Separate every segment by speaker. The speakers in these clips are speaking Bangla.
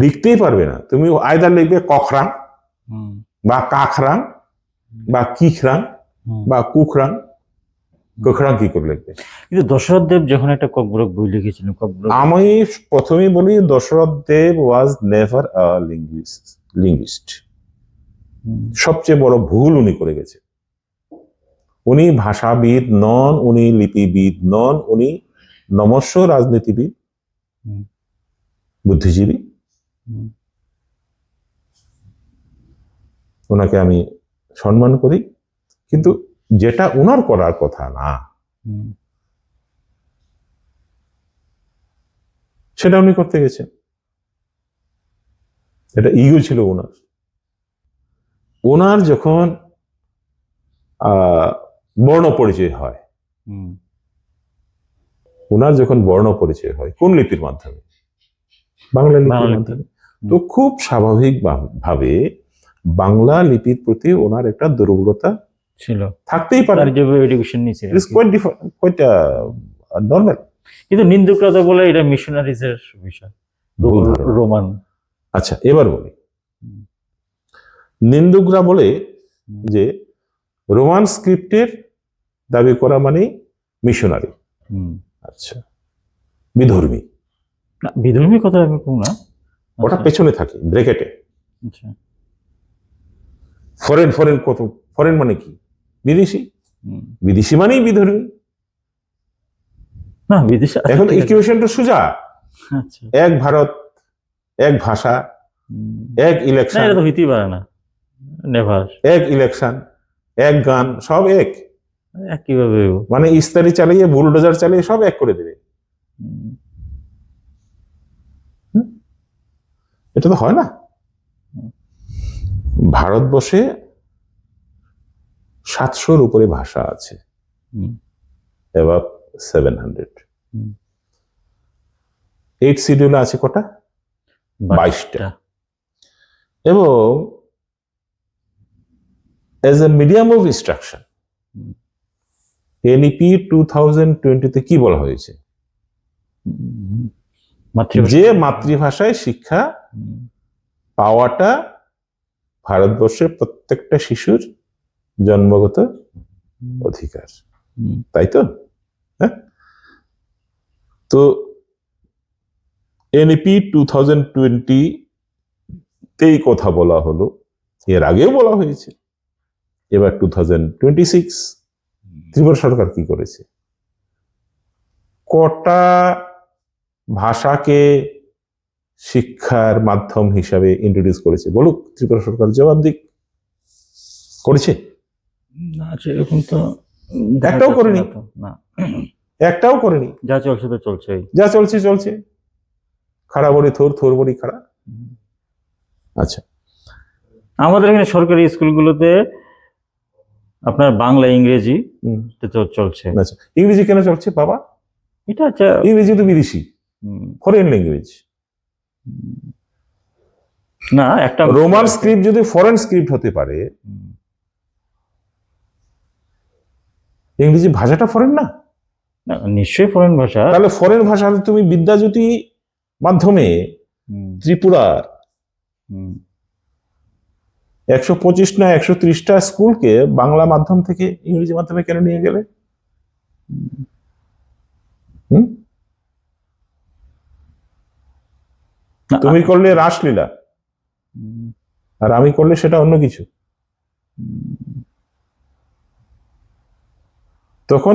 Speaker 1: লিখতেই পারবে না। তুমি আইদার লিখবে কখরাং বা কাখরাং বা কিখরাং বা কুখরাং। কুখরাং কি করে লিখবে?
Speaker 2: কিন্তু দশরথ দেব যখন একটা ককবরক বই লিখেছিলেন,
Speaker 1: আমি প্রথমেই বলি দশরথ দেব ওয়াজ নেভার আ লিঙ্গুইস্ট। সবচেয়ে বড় ভুল উনি করে গেছে। উনি ভাষাবিদ নন, উনি লিপিবিদ নন, উনি নমস্য রাজনীতিবিদ, বুদ্ধিজীবী। ওনাকে আমি সম্মান করি, কিন্তু যেটা ওনার করার কথা না সেটা উনি করতে গেছেন। এটা ইগো ছিল ওনার। ওনার যখন বর্ণ পরিচয় হয়, ওনার যখন বর্ণ পরিচয় হয় কোন লিপির মাধ্যমে? বাংলা লিপির মাধ্যমে। তো খুব স্বাভাবিক ভাবে বাংলা লিপির প্রতি ওনার একটা দুর্বলতা
Speaker 2: ছিল,
Speaker 1: থাকতেই পারে।
Speaker 2: এডুকেশন নিয়েছিল,
Speaker 1: নরমাল।
Speaker 2: কিন্তু নিন্দুকরা তো বলে এটা মিশনারিজের বিষয়, রোমান।
Speaker 1: আচ্ছা, এবার বলি, নিন্দুকরা বলে যে রোমান স্ক্রিপ্টের দাবি করা মানে মিশনারি। আচ্ছা, বিধর্মী।
Speaker 2: বিধর্মী কথা আমি কম না,
Speaker 1: ওটা পেছনে থাকে ব্র্যাকেটে।
Speaker 2: আচ্ছা,
Speaker 1: ফরেন কত? ফরেন মানে কি? বিদেশি। বিদেশি মানেই বিধর্মী
Speaker 2: না, বিদেশি।
Speaker 1: এখন ইকুয়েশনটা সোজা। এক ভারত, এক ভাষা, এক ইলেকশন।
Speaker 2: এটা তো হইতেই পারে না, নেভার। এক
Speaker 1: ইলেকশন, এক গান, সব এক।
Speaker 2: কিভাবে
Speaker 1: মানে ইস্তারি চালিয়ে বুলডোজার চালিয়ে সব এক করে দেবে? এটা তো হয় না। ভারতবর্ষে 700-র উপরে ভাষা আছে, এবার 700। 8 শিডিউলে আছে কটা? 22টা। এবং as a medium of instruction NEP 2020-তে কি বলা হয়েছে? যে মাতৃভাষায় শিক্ষা পাওয়াটা ভারতবর্ষের প্রত্যেকটা শিশুর জন্মগত অধিকার, তাই তো? হ্যাঁ। তো এনইপি 2020তেই কথা বলা হলো, এর আগেও বলা হয়েছে, এবার 2026। ত্রিপুরা সরকার কি করেছে? কটা ভাষাকে শিক্ষার মাধ্যম হিসাবে ইন্ট্রোডিউস করেছে বলুক ত্রিপুরা সরকার, জবাব দিক। করেছে?
Speaker 2: না, এরকম তো
Speaker 1: একটাও করেনি।
Speaker 2: না,
Speaker 1: একটাও করেনি।
Speaker 2: যা চলছে তো চলছে,
Speaker 1: যা চলছে। খাড়া বড়ি থোর, থোর বড়ি খাড়া। আচ্ছা,
Speaker 2: আমাদের এখানে সরকারি স্কুলগুলোতে আপনার বাংলা ইংরেজি চলছে।
Speaker 1: আচ্ছা, ইংরেজি কেন চলছে বাবা?
Speaker 2: এটা আচ্ছা,
Speaker 1: ইংরেজি তো বিদেশি, ফরেন ল্যাঙ্গুয়েজ
Speaker 2: না। একটা
Speaker 1: রোমান স্ক্রিপ্ট যদি ফরেন স্ক্রিপ্ট হতে পারে, ইংরেজি ভাষাটা ফরেন না?
Speaker 2: নিশ্চয়ই ফরেন ভাষা।
Speaker 1: তাহলে ফরেন ভাষা তুমি বিদ্যাজ্যোতি মাধ্যমে ত্রিপুরার 125 না 130টা স্কুলকে বাংলা মাধ্যম থেকে ইংরেজি মাধ্যমে কেন নিয়ে গেলে? তুমি করলে রাসলীলা, আর আমি করলে সেটা অন্য কিছু। তখন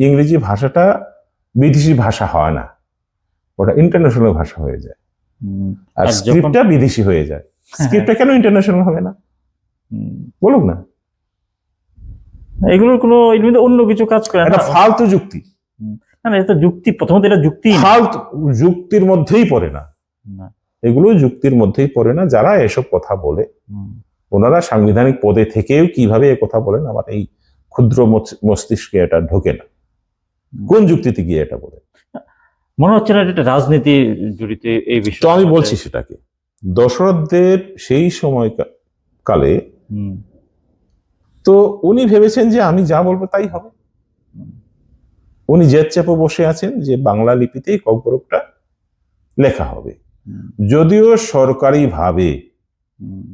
Speaker 1: ইংরেজি ভাষাটা বিদেশি ভাষা হয় না, ওটা ইন্টারন্যাশনাল ভাষা হয়ে যায়। আর স্ক্রিপ্টটা বিদেশি হয়ে যায়। স্ক্রিপ্টটা কেন ইন্টারন্যাশনাল হবে না বলুক না?
Speaker 2: এগুলোর কোনো অন্য কিছু কাজ করে না,
Speaker 1: ফালতু যুক্তি।
Speaker 2: না, এটা যুক্তি, প্রথমত এটা যুক্তি,
Speaker 1: ফালতু যুক্তির মধ্যেই পড়ে না। এগুলো যুক্তির মধ্যেই পড়ে না। যারা এসব কথা বলে ওনারা সাংবিধানিক পদে থেকেও কিভাবে এ কথা বলেন আমার এই ক্ষুদ্র মস্তিষ্কে এটা ঢোকে না। কোন যুক্তিতে গিয়ে এটা বলে?
Speaker 2: মনে হচ্ছে না এটা রাজনীতি জড়িত এই বিষয়ে।
Speaker 1: তো আমি বলছি সেটাকে, দশরথ দেব সেই সময় কালে তো উনি ভেবেছেন যে আমি যা বলবো তাই হবে। উনি জেদ চেপে বসে আছেন যে বাংলা লিপিতেই ককবরকটা লেখা হবে।
Speaker 2: হুম,
Speaker 1: যদিও সরকারিভাবে
Speaker 2: হুম,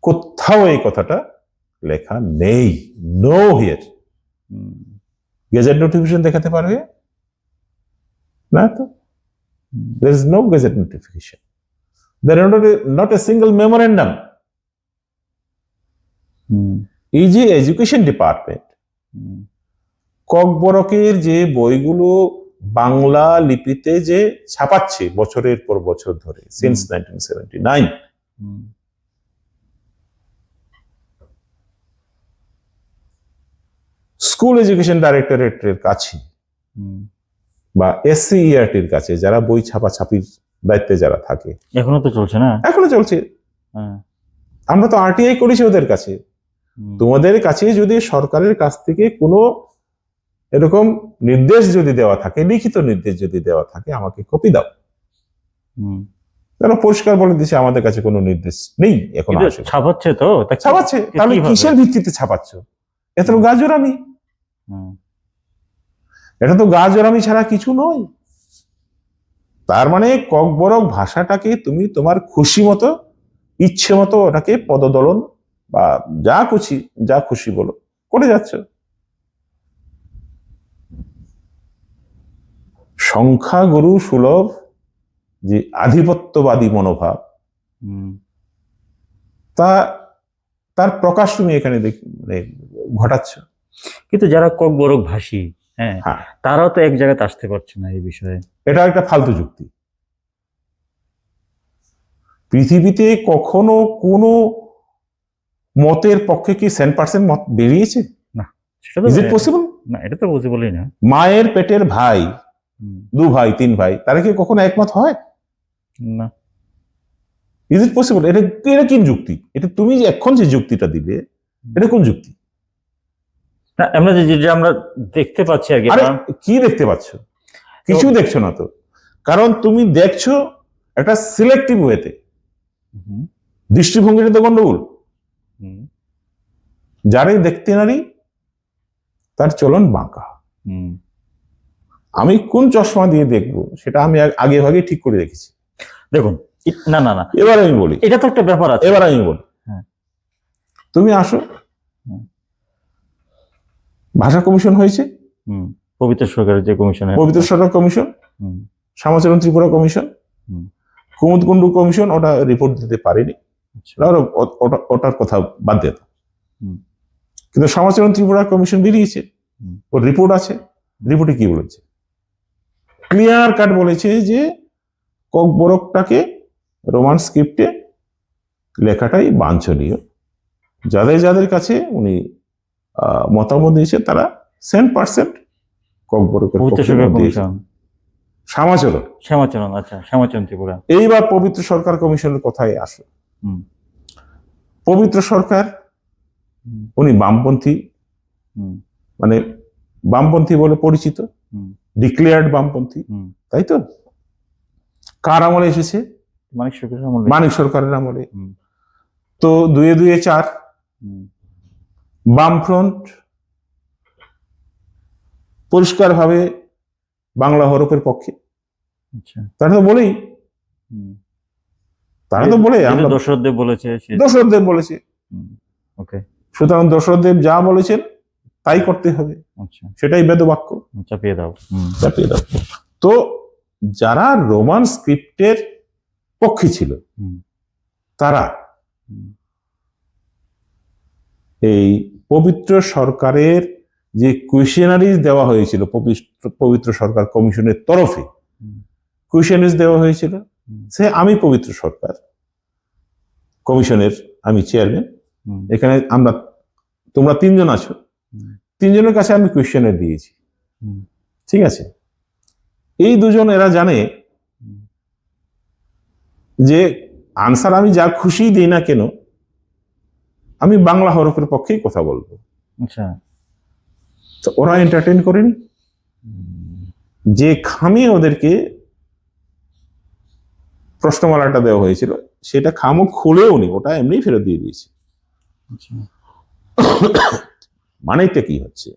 Speaker 1: কোথাও এই কথাটা লেখা নেই, নো হিয়ার।
Speaker 2: হুম,
Speaker 1: গেজেট নোটিফিকেশন দেখাতে পারবে না তো,
Speaker 2: হুম,
Speaker 1: there is no gazette notification, there are not a single memorandum.
Speaker 2: হুম,
Speaker 1: এই যে এডুকেশন ডিপার্টমেন্ট
Speaker 2: হুম,
Speaker 1: ককবরকের যে বইগুলো বাংলা লিপিতে যে ছাপাচ্ছে বছরের পর বছর ধরে সিন্স 1979,
Speaker 2: হুম,
Speaker 1: স্কুল এডুকেশন ডাইরেক্টরেটের কাছে
Speaker 2: হুম।
Speaker 1: বা SCERTর কাছে যারা বই ছাপাছাপির দায়িত্বে যারা থাকে,
Speaker 2: এখনো তো চলছে না?
Speaker 1: এখনো চলছে।
Speaker 2: হ্যাঁ।
Speaker 1: আমরা তো RTI করেছি ওদের কাছে।
Speaker 2: হুম,
Speaker 1: তোমাদের কাছে যদি সরকারের কাছ থেকে কোনো এরকম নির্দেশ যদি দেওয়া থাকে, লিখিত নির্দেশ যদি দেওয়া থাকে, আমাকে কপি দাও।
Speaker 2: হুম।
Speaker 1: তারা পরিষ্কার বলে দিচ্ছে আমাদের কাছে কোনো নির্দেশ নেই, এখন
Speaker 2: কিন্তু
Speaker 1: আসে
Speaker 2: ছাপাচ্ছে তো, তা কি-
Speaker 1: ছাপাচ্ছে। তাহলে
Speaker 2: কিভাবে?
Speaker 1: কিসের ভিত্তিতে ছাপাচ্ছ? এত গাজরামি,
Speaker 2: হুম,
Speaker 1: এটা তো গাজরামি ছাড়া কিছু নয়। তার মানে ককবরক ভাষাটাকে তুমি তোমার খুশি মতো, ইচ্ছে মতো ওটাকে পদদলন বা যা খুশি বলো করে যাচ্ছ। সংখ্যাগুরু সুলভ যে আধিপত্যবাদী মনোভাব,
Speaker 2: হুম।
Speaker 1: তা তার প্রকাশ তুমি এখানে মানে ঘটাচ্ছ।
Speaker 2: কিন্তু যারা ককবরক ভাষী, হ্যাঁ,
Speaker 1: হ্যাঁ,
Speaker 2: তারাও তো এক জায়গাতে আসতে পারছে না এই বিষয়ে।
Speaker 1: এটা একটা ফালতু যুক্তি। পৃথিবীতে কখনো কোনো মতের পক্ষে কি 100% মত বেরিয়েছে?
Speaker 2: না, সেটা তো
Speaker 1: ইজ ইট পসিবল?
Speaker 2: না, এটা তো পসিবলই না।
Speaker 1: মায়ের পেটের ভাই,
Speaker 2: হুম,
Speaker 1: 2 ভাই 3 ভাই, তারা কি কখনো একমত হয়?
Speaker 2: না।
Speaker 1: Is it possible? এটা এটা কি যুক্তি? এটা তুমি যে এখন যে যুক্তিটা দিলে, এটা কোন যুক্তি?
Speaker 2: না, আমরা যে আমরা দেখতে পাচ্ছি আর কি।
Speaker 1: আরে কি দেখতে পাচ্ছ? কিছু দেখছো না তো। কারণ তুমি দেখছো একটা সিলেক্টিভ ওয়েতে,
Speaker 2: হুম,
Speaker 1: দৃষ্টিভঙ্গিটা তো গন্ডগোল।
Speaker 2: হুম,
Speaker 1: যারাই দেখতে নারী তার চলন বাঁকা।
Speaker 2: হুম।
Speaker 1: আমি কোন চশমা দিয়ে দেখবো সেটা আমি আগে ভাগে ঠিক করে রেখেছি।
Speaker 2: দেখুন, না না না,
Speaker 1: এবার আমি বলি,
Speaker 2: এটা তো একটা ব্যাপার আছে।
Speaker 1: এবার আমি বলি,
Speaker 2: হ্যাঁ।
Speaker 1: তুমি আসো,
Speaker 2: হুম।
Speaker 1: ভাষা কমিশন হয়েছে,
Speaker 2: হুম, পবিত্র সরকারের যে কমিশনের।
Speaker 1: পবিত্র সরকার কমিশন,
Speaker 2: হুম,
Speaker 1: শ্যামাচরণ ত্রিপুরা কমিশন,
Speaker 2: হুম।
Speaker 1: কুমুদ কুন্ডু কমিশন ওটা রিপোর্ট দিতে পারেনি,
Speaker 2: আচ্ছা।
Speaker 1: ওটার কথা বাদ দিয়ে দাও।
Speaker 2: হুম,
Speaker 1: কিন্তু শ্যামাচরণ ত্রিপুরা কমিশন বেরিয়েছে,
Speaker 2: হুম,
Speaker 1: ওর রিপোর্ট আছে। রিপোর্টে কি বলেছে? ক্লিয়ার কাট বলেছে যে ককবরকটাকে রোমান স্ক্রিপ্টে লেখাটাই বাঞ্ছনীয়। যাদের যাদের কাছে উনি মতামত দিয়েছে তারা 100% ককবরকের
Speaker 2: পবিত্র
Speaker 1: পক্ষে
Speaker 2: সরকার
Speaker 1: মত দিয়েছে।
Speaker 2: কমিশন,
Speaker 1: শ্যামাচরণ।
Speaker 2: শ্যামাচরণ, আচ্ছা, শ্যামাচরণ ত্রিপুরা।
Speaker 1: এইবার পবিত্র সরকার কমিশনের কথায় আসে।
Speaker 2: হুম,
Speaker 1: পবিত্র সরকার
Speaker 2: হুম,
Speaker 1: উনি বামপন্থী,
Speaker 2: হুম,
Speaker 1: মানে বামপন্থী বলে পরিচিত,
Speaker 2: হুম,
Speaker 1: ডিক্লেয়ার্ড বামপন্থী,
Speaker 2: হুম।
Speaker 1: তাই তো? কার আমলে এসেছে?
Speaker 2: মানিক সরকারের আমলে।
Speaker 1: মানিক সরকারের আমলে।
Speaker 2: হুম,
Speaker 1: তো 2 4
Speaker 2: হুম,
Speaker 1: বামফ্রন্ট পরিষ্কারভাবে বাংলা হরফের পক্ষে।
Speaker 2: আচ্ছা।
Speaker 1: তারা তো বলেই,
Speaker 2: হুম।
Speaker 1: তারা তো বলে
Speaker 2: যেটা
Speaker 1: আমরা
Speaker 2: দশরথ দেব বলেছে
Speaker 1: দশরথ দেব বলেছে,
Speaker 2: ওকে।
Speaker 1: সুতরাং দশরথ দেব যা বলেছেন তাই করতে হবে,
Speaker 2: আচ্ছা,
Speaker 1: সেটাই বেদবাক্য,
Speaker 2: চাপিয়ে দাও। হুম,
Speaker 1: চাপিয়ে দাও। তো যারা রোমান স্ক্রিপ্টের পক্ষে ছিল
Speaker 2: হুম,
Speaker 1: তারা
Speaker 2: হুম,
Speaker 1: এই পবিত্র সরকারের যে কুয়েশনারিজ দেওয়া হয়েছিল পবিত্র সরকার কমিশনের তরফে,
Speaker 2: হুম,
Speaker 1: কুয়েশনারিজ দেওয়া হয়েছিল,
Speaker 2: হুম,
Speaker 1: সে আমি পবিত্র সরকার কমিশনের আমি চেয়ারম্যান,
Speaker 2: হুম,
Speaker 1: এখানে তোমরা 3 জন আছো,
Speaker 2: হুম,
Speaker 1: 3 জনের কাছে আমি কোয়েশ্চেনার দিয়েছি,
Speaker 2: হুম,
Speaker 1: ঠিক আছে? এই 2 জন এরা জানে
Speaker 2: হুম।
Speaker 1: যে আনসার আমি যা খুশি দিই না কেন, আমি বাংলা হরফের পক্ষেই কথা বলবো।
Speaker 2: আচ্ছা।
Speaker 1: তো ওরা এন্টারটেইন করেনি,
Speaker 2: হুম,
Speaker 1: যে খামে ওদেরকে প্রশ্নমালাটা দেওয়া হয়েছিল সেটা খামও খুলেও নি, ওটা এমনি ফেরত দিয়ে দিয়েছে।
Speaker 2: আচ্ছা।
Speaker 1: মানেটা কি হচ্ছে?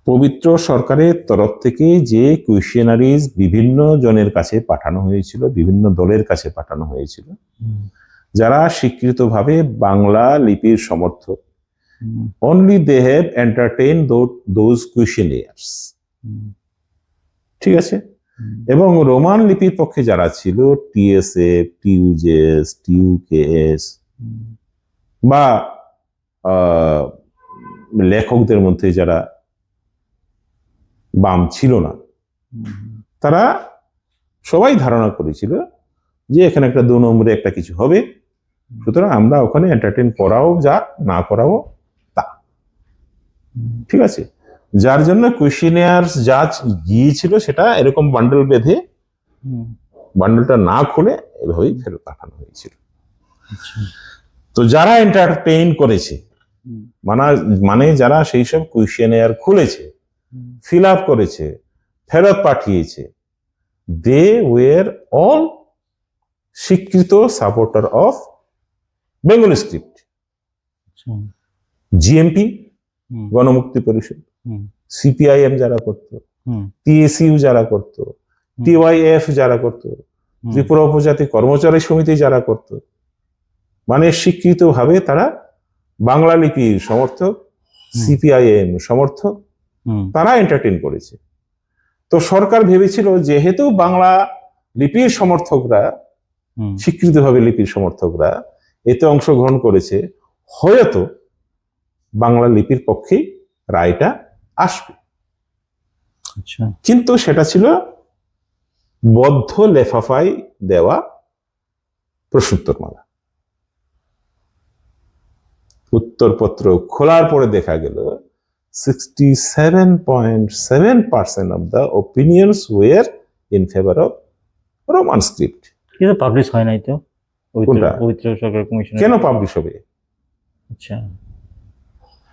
Speaker 1: পবিত্র সরকারের তরফ থেকে যে কুয়েশনারিজ বিভিন্ন জনের কাছে পাঠানো হয়েছিল, বিভিন্ন দলের কাছে পাঠানো হয়েছিল, যারা স্বীকৃতভাবে বাংলা লিপির সমর্থক, only they have entertained those questionnaires. ঠিক আছে? এবং রোমান লিপির পক্ষে যারা ছিল, টিএসএফ, টিইউজেএস, টিইউকেএস বা লেখকদের মধ্যে যারা বাম ছিল না, তারা সবাই ধারণা করেছিল যে এখানে একটা 2 নম্বরে একটা কিছু হবে, সুতরাং আমরা ওখানে এন্টারটেইন করাও যা, না করাও তা। ঠিক আছে? যার জন্য কুয়েশনিয়ার যা গিয়েছিল সেটা এরকম বান্ডেল বেঁধে, বান্ডেলটা না খুলে এভাবেই ফেরত পাঠানো হয়েছিল। তো যারা এন্টারটেইন করেছে, মানে যারা সেই সব কুয়েশনিয়ার খুলেছে, ফিল আপ করেছে, ফেরত পাঠিয়েছে, দে ওয়ার অল স্বীকৃত supporter of Bengali script. GMP, Gana Mukti Parishad, CPIM যারা করতো, টিএসইউ যারা করতো, টিওয়াইএফ যারা করতো, ত্রিপুরা উপজাতি কর্মচারী সমিতি যারা করতো, মানে স্বীকৃতভাবে তারা বাংলা লিপির সমর্থক, সিপিআইএম সমর্থক, তারা এন্টারটেইন করেছে। তো সরকার ভেবেছিল যেহেতু বাংলা লিপির সমর্থকরা, স্বীকৃতভাবে লিপির সমর্থকরা এতে অংশগ্রহণ করেছে, হয়তো বাংলা লিপির পক্ষেই রায়টা আসবে। কিন্তু সেটা ছিল বদ্ধ লেফাফায় দেওয়া প্রশ্নোত্তরমালা। উত্তরপত্র খোলার পরে দেখা গেল 67.7% of the opinions were in favor of Roman script.
Speaker 2: কিন্তু পাবলিশ হয় নাই তো
Speaker 1: কোনটা?
Speaker 2: পবিত্র সরকার কমিশন।
Speaker 1: কেন পাবলিশ হবে?
Speaker 2: আচ্ছা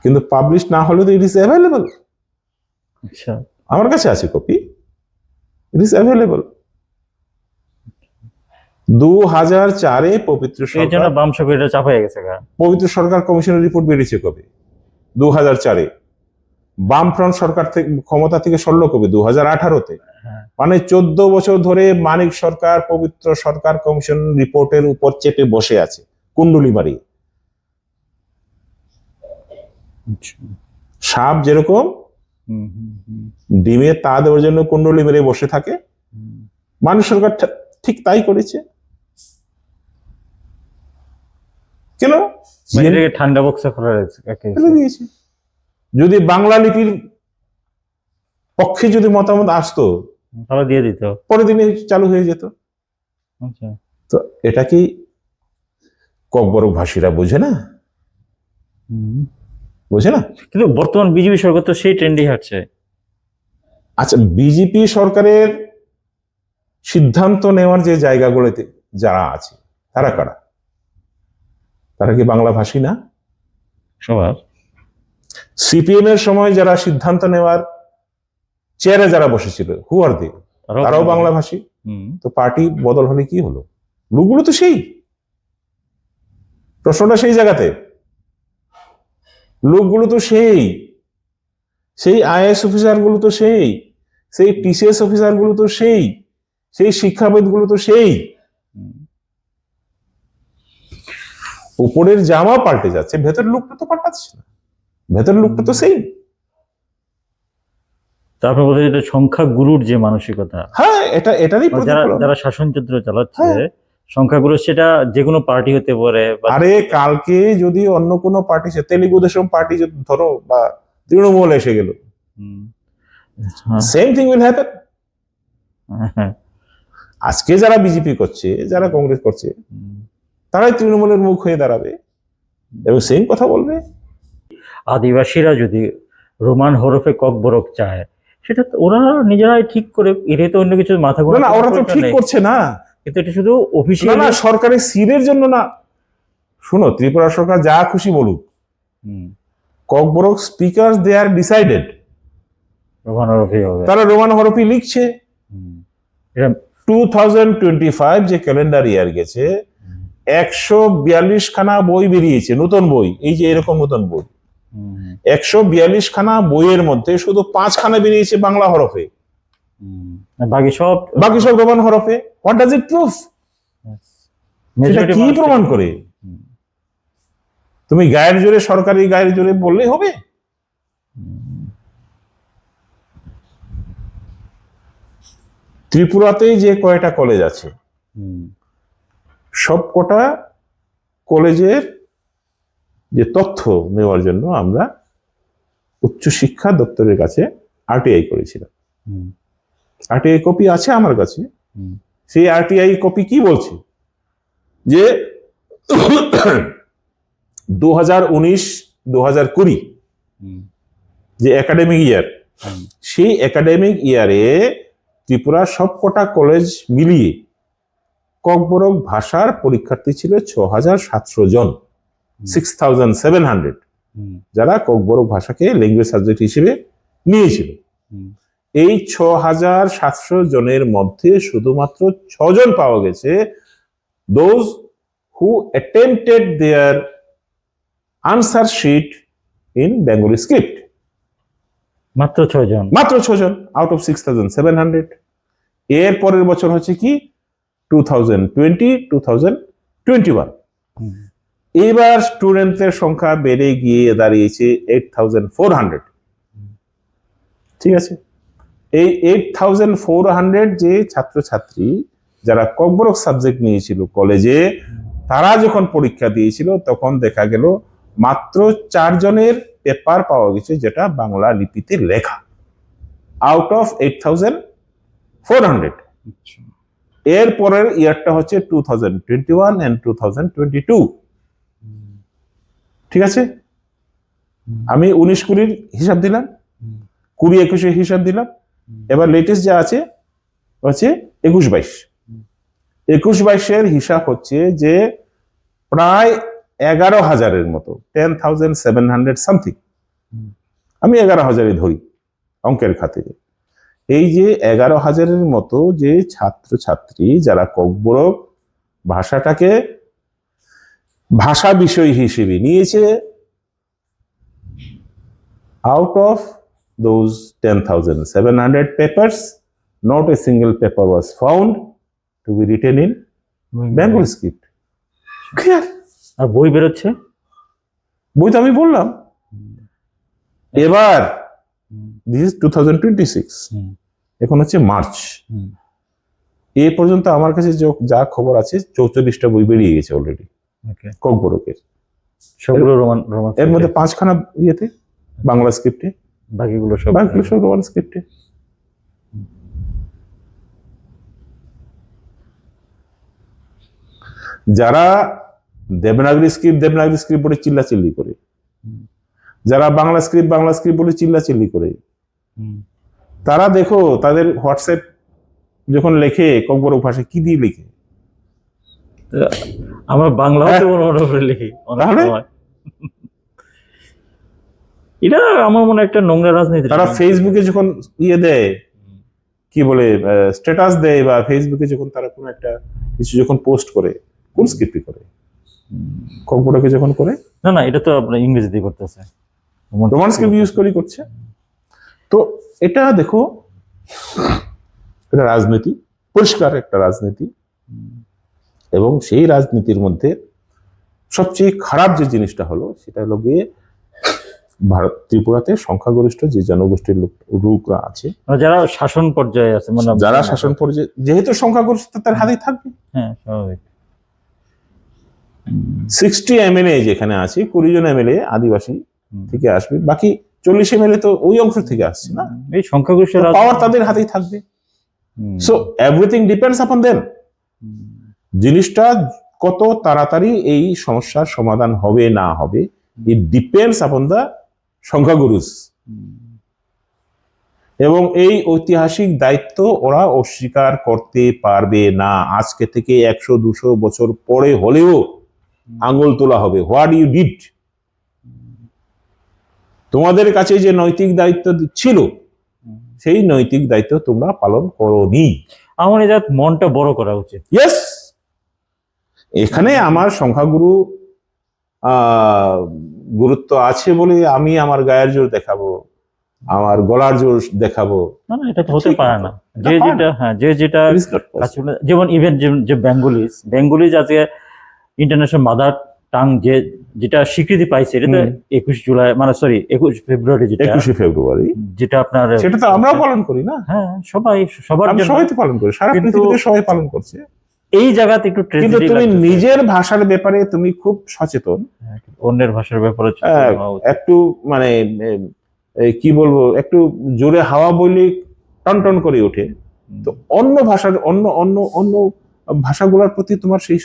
Speaker 1: কিন্তু পাবলিশ না হলে তো ইট ইজ অ্যাভেলেবল।
Speaker 2: আচ্ছা,
Speaker 1: আমার কাছে আছে কপি, ইট ইজ অ্যাভেলেবল। 2004-এ পবিত্র
Speaker 2: এই জন্য
Speaker 1: সরকার,
Speaker 2: বাম সরকার এটা চাপাই গেছে।
Speaker 1: পবিত্র সরকার কমিশনের রিপোর্ট বেরিয়েছে কবে? 2004-এ। বামফ্রন্ট সরকার থেকে ক্ষমতা থেকে সরল কবে? 2018-তে। মানে 14 বছর ধরে মানিক সরকার পবিত্র সরকার কমিশন রিপোর্টের উপর চেপে বসে আছে, কুণ্ডুলি মারিয়ে। সাপ যেরকম ডিমে তা দেওয়ার জন্য কুণ্ডলি মেরে বসে থাকে, মানিক সরকার ঠিক তাই করেছে। কেন?
Speaker 2: ঠান্ডা বক্সে
Speaker 1: ফেলে দিয়েছে। যদি বাংলা লিপির পক্ষে যদি মতামত আসতো
Speaker 2: তাহলে দিয়ে দিত,
Speaker 1: পরের দিনে চালু হয়ে যেত। তো এটা কি ককবরক ভাষীরা বোঝে না? বোঝে না।
Speaker 2: কিন্তু বর্তমান বিজেপি সরকার তো সেই ট্রেন্ডই হাঁটছে।
Speaker 1: আচ্ছা, বিজেপি সরকারের সিদ্ধান্ত নেওয়ার যে জায়গাগুলোতে যারা আছে তারা কারা? তারা কি বাংলা ভাষী না?
Speaker 2: সবার।
Speaker 1: সিপিএম এর সময় যারা সিদ্ধান্ত নেওয়ার চেয়ারে যারা বসেছিল, হু আর দে? তারাও বাংলা ভাষী। তো পার্টি বদল হলে কি হলো? লোকগুলো তো সেই, প্রশ্নটা সেই জায়গাতে, লোকগুলো তো সেই আইএএস অফিসার গুলো তো সেই টিসিএস অফিসার গুলো তো সেই শিক্ষাবিদ গুলো তো সেই। উপরের জামা পাল্টে যাচ্ছে, ভেতরের লোকটা তো পাল্টাচ্ছে না, ভেতরের লোকটা তো সেই।
Speaker 2: তারপর বলতে এটা সংখ্যাগুরুর যে মানসিকতা,
Speaker 1: হ্যাঁ, এটারই
Speaker 2: যারা শাসনযন্ত্র চালাচ্ছে, সংখ্যাগুরু, সেটা যে কোনো পার্টি হতে পারে।
Speaker 1: আরে কালকে যদি অন্য কোনো পার্টি, তেলুগু দেশম পার্টি যদি ধরো বা তৃণমূল এসে গেল, সেম থিং উইল হ্যাপেন। আজকে যারা বিজেপি করছে, যারা কংগ্রেস করছে, তারাই তৃণমূলের মুখ হয়ে দাঁড়াবে এবং সেম কথা বলবে।
Speaker 2: আদিবাসীরা যদি রোমান হরফে ককবরক চায়, সেটা ওরা নিজেরাই ঠিক করে, এর তো অন্য কিছু মাথা ঘোরা
Speaker 1: না, ওরা তো ঠিক করছে না।
Speaker 2: কিন্তু এটা শুধু অফিসিয়াল
Speaker 1: না, সরকারি সিলের জন্য না। শুনো, ত্রিপুরা সরকার যা খুশি বলুক, ককবরক স্পিকার দে আর ডিসাইডেড
Speaker 2: রোমান হরফে হবে,
Speaker 1: তারা রোমান হরফে লিখছে। 2025 যে ক্যালেন্ডার ইয়ার গেছে, 142 খানা বই বেরিয়েছে, নতুন বই, এই যে এরকম নতুন বই, 142 খানা বইয়ের মধ্যে শুধু 5 খানা বেরিয়েছে বাংলা হরফে,
Speaker 2: বাকি সব
Speaker 1: রোমান হরফে। What does it prove? সেটা কি প্রমাণ করে? তুমি গায়ের জোরে, সরকারি গায়ের জোরে বললেই হবে? ত্রিপুরাতেই যে কয়টা কলেজ আছে, সব কটা কলেজের যে তথ্য নেওয়ার জন্য আমরা উচ্চশিক্ষা দপ্তরের কাছে আরটিআই করেছিলাম। আরটিআই কপি আছে আমার কাছে। সেই আরটিআই কপি কি বলছে যে 2019-2020 যে একাডেমিক ইয়ার, সেই একাডেমিক ইয়ারে ত্রিপুরা সবকটা কলেজ মিলিয়ে ককবরক ভাষার পরীক্ষার্থী ছিল 6,700 জন, 6,700, যারা ককবরক ভাষাকে ল্যাঙ্গুয়েজ সাবজেক্ট হিসেবে নিয়েছিল। এই 6,700 জনের মধ্যে শুধুমাত্র 6 জন পাওয়া গেছে those who attempted their answer sheet in Bengali script.
Speaker 2: মাত্র 6 জন
Speaker 1: আউট অফ 6,700। এর পরের বছর হচ্ছে কি 2020-2021। এবার স্টুডেন্টদের সংখ্যা বেড়ে গিয়ে দাঁড়িয়েছে 8,400। ঠিক আছে, এই 8,400 যে ছাত্রছাত্রী যারা ককবরক সাবজেক্ট নিয়েছিল কলেজে, তারা যখন পরীক্ষা দিয়েছিল তখন দেখা গেল মাত্র 4 জনের পেপার পাওয়া গেছে যেটা বাংলা লিপিতে লেখা, আউট অফ 8,400। এর পরের ইয়ারটা হচ্ছে 2021 and 2022। ঠিক আছে, আমি 19-20 হিসাব দিলাম, 20-21 হিসাব দিলাম। এবার লেটেস্ট যা আছে হচ্ছে 21-22। 21-22 হিসাব হচ্ছে যে প্রায় 11,000-এর মতো, 10,700 সামথিং, আমি 11,000-ই ধরি অঙ্কের খাতিরে। এই যে 11,000-এর মতো যে ছাত্রছাত্রী যারা ককবরক ভাষাটাকে ভাষা বিষয় হিসেবে নিয়েছে, out of those 10,700 papers, not a single paper was found to be written in Bengali script. Clear?
Speaker 2: আর বই বেরোচ্ছে,
Speaker 1: বই তো আমি বললাম। এবার this is 2026, এখন হচ্ছে মার্চ। এ পর্যন্ত আমার কাছে যা খবর আছে 44টা বই বেরিয়ে গেছে অলরেডি ককবরকের।
Speaker 2: সবগুলো রোমান
Speaker 1: এর মধ্যে 5 খানা ইয়েতে বাংলা স্ক্রিপ্টে,
Speaker 2: বাকিগুলো সব
Speaker 1: রোমান স্ক্রিপ্টে। যারা দেবনাগরী স্ক্রিপ্ট বলে চিল্লাচিল্লি করে, যারা বাংলা স্ক্রিপ্ট বলে চিল্লাচিল্লি করে, তারা দেখো তাদের হোয়াটসঅ্যাপ যখন লেখে ককবরক ভাষায় কি দিয়ে লেখে।
Speaker 2: আমরা বাংলাও তো লিখি অনেক সময়। এটা আমার মনে একটা নোংরা রাজনীতি।
Speaker 1: তারা ফেসবুকে যখন ইয়ে দেয়, কি বলে স্ট্যাটাস দেয়, বা ফেসবুকে যখন তারা কোনো একটা কিছু যখন পোস্ট করে, কোন স্ক্রিপ্টে করে? ককবরকে যখন করে
Speaker 2: না, এটা তো আপনার ইংরেজিতে করতেছে,
Speaker 1: রোমান স্ক্রিপ্ট ইউজ করে করছে। তো এটা দেখো, এটা রাজনীতি, পরিষ্কার একটা রাজনীতি। এবং সেই রাজনীতির মধ্যে সবচেয়ে খারাপ যে জিনিসটা হলো সেটা হলো গিয়ে ভারত ত্রিপুরাতে সংখ্যাগরিষ্ঠ যে জনগোষ্ঠীর লোকরা আছে,
Speaker 2: যারা শাসন পর্যায়ে আছে, মানে
Speaker 1: যারা শাসন পর্যায়ে, যেহেতু সংখ্যাগরিষ্ঠ তার হাতেই থাকবে।
Speaker 2: হ্যাঁ, স্বাভাবিক।
Speaker 1: 60 MLA যেখানে আছে, 20 জন MLA আদিবাসী থেকে আসবে, বাকি 40 MLA তো ওই অংশ থেকে আসছে না।
Speaker 2: এই সংখ্যাগরিষ্ঠ
Speaker 1: পাওয়ার তাদের হাতেই থাকবে। So everything depends upon them. জিনিসটা কত তাড়াতাড়ি এই সমস্যার সমাধান হবে না হবে, ইট ডিপেন্ডস আপন দা সংখ্যাগুরুস। এবং এই ঐতিহাসিক দায়িত্ব ওরা অস্বীকার করতে পারবে না। আজকে থেকে 100-200 বছর পরে হলেও আঙুল তোলা হবে, হোয়াট ইউ ডিড। তোমাদের কাছে যে নৈতিক দায়িত্ব ছিল, সেই নৈতিক দায়িত্ব তোমরা পালন করোনি।
Speaker 2: আমার এই মনটা বড় করা উচিত।
Speaker 1: ইয়েস, এখানে আমার সংখ্যাগুরু আহ গুরুত্ব আছে বলে আমি আমার গায়ের জোর দেখাবো, আমার গলার জোর দেখাবো।
Speaker 2: না না, এটা তো হতে
Speaker 1: ঠিক
Speaker 2: পারে
Speaker 1: না
Speaker 2: না।
Speaker 1: তো।
Speaker 2: যে
Speaker 1: এটা হয়
Speaker 2: যেটা,
Speaker 1: না।
Speaker 2: হ্যাঁ, যে যেটা
Speaker 1: It is not
Speaker 2: কাছে,
Speaker 1: possible.
Speaker 2: যেমন ইভেন যে বেঙ্গলিজ বেঙ্গলিজ আজকে ইন্টারন্যাশনাল মাদার টাং যেটা স্বীকৃতি পাইছে, এটা তো
Speaker 1: হুম।
Speaker 2: 21 জুলাই, মানে সরি 21 ফেব্রুয়ারি, যেটা
Speaker 1: 21শে ফেব্রুয়ারি
Speaker 2: যেটা আপনার
Speaker 1: সেটা তো আমরাও পালন করি না?
Speaker 2: হ্যাঁ, সবার
Speaker 1: আমরা
Speaker 2: জন্য।
Speaker 1: সবাই তো পালন করি, সারা
Speaker 2: কিন্তু
Speaker 1: পৃথিবীতে সবাই পালন করছে।
Speaker 2: এই জায়গাতে একটু
Speaker 1: কিন্তু
Speaker 2: ট্রেজেডি
Speaker 1: তুমি
Speaker 2: লাগতেছে।
Speaker 1: নিজের ভাষার ব্যাপারে তুমি খুব সচেতন।
Speaker 2: হ্যাঁ, অন্যের ভাষার ব্যাপারে
Speaker 1: আহ,
Speaker 2: সচেতন হওয়া উচিত।
Speaker 1: একটু মানে কি বলবো, একটু জোরে হাওয়া বইলে টনটন করে ওঠে। তো অন্য ভাষার অন্য অন্য অন্য ভাষাগুলোর প্রতি তোমার সেই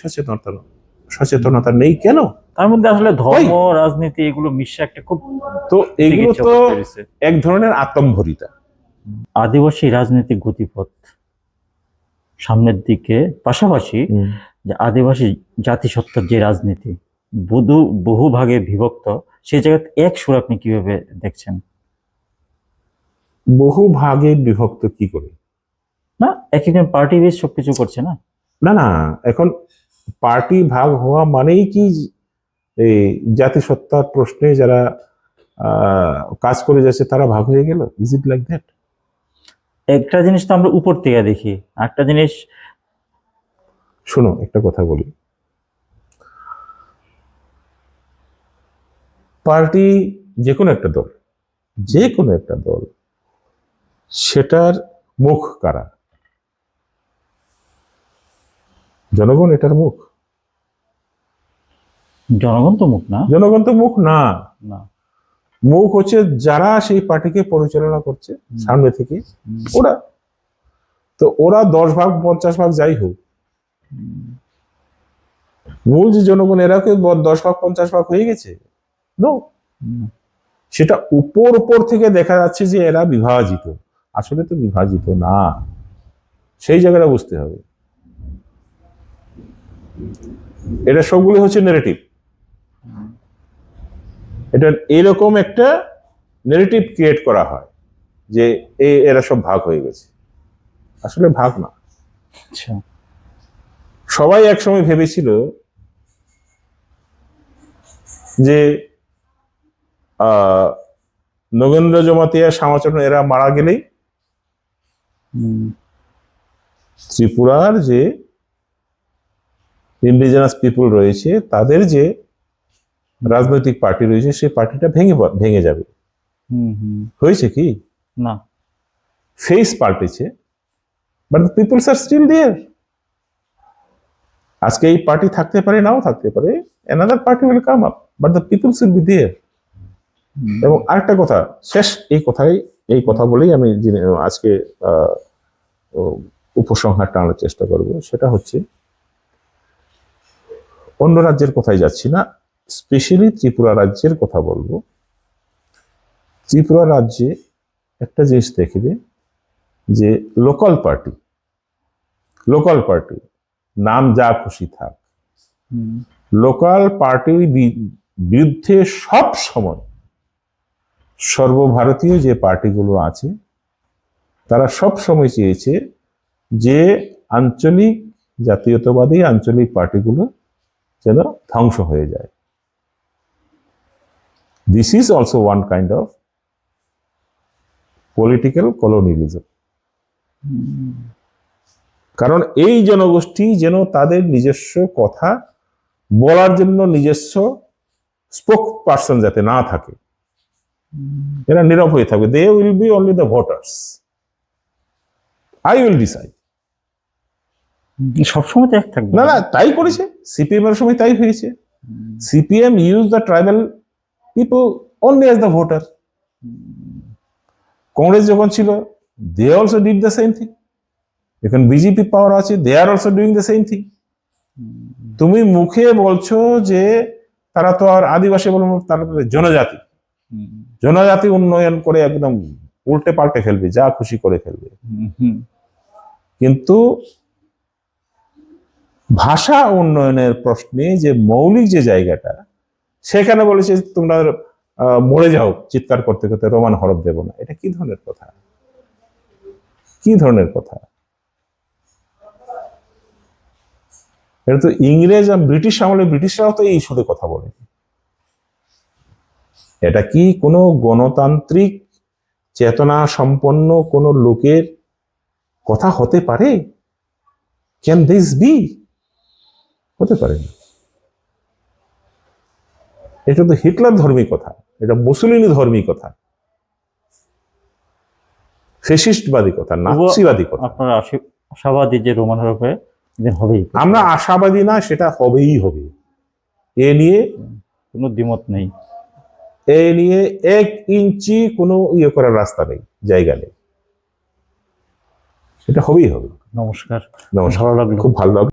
Speaker 1: সচেতনতা নেই কেন?
Speaker 2: তার মধ্যে আসলে ধর্ম, রাজনীতি এগুলো মিশে একটা খুব
Speaker 1: তো এগুলো
Speaker 2: চিকিৎসা
Speaker 1: তো
Speaker 2: অবস্থা হয়েছে।
Speaker 1: এক ধরনের আত্মম্ভরিতা।
Speaker 2: আদিবাসী রাজনৈতিক গতিপথ সামনের দিকে, পাশাপাশি যে আদিবাসী জাতিসত্তার যে রাজনীতি বহু ভাগে বিভক্ত, সেই জায়গাতে এক সুর আপনি কিভাবে দেখছেন?
Speaker 1: বহু ভাগে বিভক্ত কি করে?
Speaker 2: না, এক একজন পার্টি বেশ সবকিছু করছে না।
Speaker 1: না না, এখন পার্টি ভাগ হওয়া মানেই কি এই জাতিসত্তার প্রশ্নে যারা কাজ করে যাচ্ছে তারা ভাগ হয়ে গেল? Is it like that?
Speaker 2: একটা জিনিস তো আমরা উপর থেকে দেখি, একটা জিনিস।
Speaker 1: শোনো, একটা কথা বলি, পার্টি যে কোনো একটা দল, যে কোনো একটা দল, সেটার মুখ কারা? জনগণ এটার মুখ?
Speaker 2: জনগণ তো মুখ না।
Speaker 1: জনগণ তো মুখ না।
Speaker 2: না,
Speaker 1: মুখ হচ্ছে যারা সেই পার্টিকে পরিচালনা করছে সামনে থেকে, ওরা। তো ওরা 10 ভাগ 50 ভাগ যাই হোক, মূল যে জনগণ, এরা কি 10 ভাগ 50 ভাগ হয়ে গেছে? নো। সেটা উপর থেকে দেখা যাচ্ছে যে এরা বিভাজিত, আসলে তো বিভাজিত না। সেই জায়গাটা বুঝতে হবে। এটা সবগুলো হচ্ছে নেগেটিভ। এটা এরকম একটা নেগেটিভ ক্রিয়েট করা হয় যে এরা সব ভাগ হয়ে গেছে। আসলে ভাগ না।
Speaker 2: আচ্ছা,
Speaker 1: সবাই একসময় ভেবেছিল যে নগেন্দ্র জমাতিয়া, শ্যামাচরণ এরা মারা গেলেই ত্রিপুরার যে ইন্ডিজিনাস পিপল রয়েছে তাদের যে রাজনৈতিক পার্টি রয়েছে সেই পার্টিটা ভেঙে যাবে। হয়েছে কি
Speaker 2: না,
Speaker 1: ফেস পাল্টেছে, but the peoples are still there. আজকে এই পার্টি থাকতে পারে, নাও থাকতে পারে, another party will come up, but the peoples will be there. এবং আরেকটা কথা, শেষ এই কথা বলেই আমি আজকে উপসংহার টানার চেষ্টা করব। সেটা হচ্ছে, অন্য রাজ্যের কথাই যাচ্ছি না, স্পেশালি ত্রিপুরা রাজ্যের কথা বলবো। ত্রিপুরা রাজ্যে একটা জিনিস দেখবে যে লোকাল পার্টি নাম যা খুশি থাক, লোকাল পার্টির বিরুদ্ধে সব সময় সর্বভারতীয় যে পার্টিগুলো আছে তারা সব সময় চেয়েছে যে আঞ্চলিক জাতীয়তাবাদী আঞ্চলিক পার্টিগুলো যেন ধ্বংস হয়ে যায়। This is also one kind of political colonialism. কারণ এই জনগোষ্ঠী যেন তাদের নিজস্ব কথা বলার জন্য নিজস্ব স্পোক পার্সন যাতে না থাকে, এরা নীরব হয়ে থাকবে। They will be only the voters, I will decide.
Speaker 2: সবসময় তো এক থাকবে
Speaker 1: না না, তাই করেছে সিপিএম এর সময়, তাই হয়েছে। CPM use the tribal people only as the voter. Congress যখন ছিল, they also did the same thing. এখন বিজেপি পাওয়ার আছে, they are also doing the same thing. তুমি মুখে বলছো যে তারা তো আর আদিবাসী বলবো, তারা তো জনজাতি উন্নয়ন করে একদম উল্টে পাল্টে ফেলবে, যা খুশি করে ফেলবে। কিন্তু ভাষা উন্নয়নের প্রশ্নে যে মৌলিক যে জায়গাটা, সেখানে বলেছে তোমরা মরে যাও চিৎকার করতে করতে, রোমান হরফ দেব না। এটা কি ধরনের কথা? কি ধরনের কথা? এটা তো ইংরেজ আর ব্রিটিশ আমলে ব্রিটিশরাও তো এই সুরে কথা বলে। এটা কি কোনো গণতান্ত্রিক চেতনা সম্পন্ন কোনো লোকের কথা হতে পারে? Can this be? হতে পারে না। এটা তো হিটলার ধর্মী কথা, এটা মুসলিনী ধর্মী কথা, ফেসিস্টবাদী কথা, নাৎসিবাদী কথা।
Speaker 2: আপনারা আশাবাদী যে রোমান হরফে হবেই?
Speaker 1: আমরা আশাবাদী না, সেটা হবেই হবে। এ নিয়ে
Speaker 2: কোনো দ্বিমত নেই।
Speaker 1: 1 ইঞ্চি কোনো করার রাস্তা নেই, জায়গা নেই, সেটা হবেই হবে।
Speaker 2: নমস্কার,
Speaker 1: নমস্কার।
Speaker 2: ভালো লাগলো।
Speaker 1: খুব ভালো লাগলো।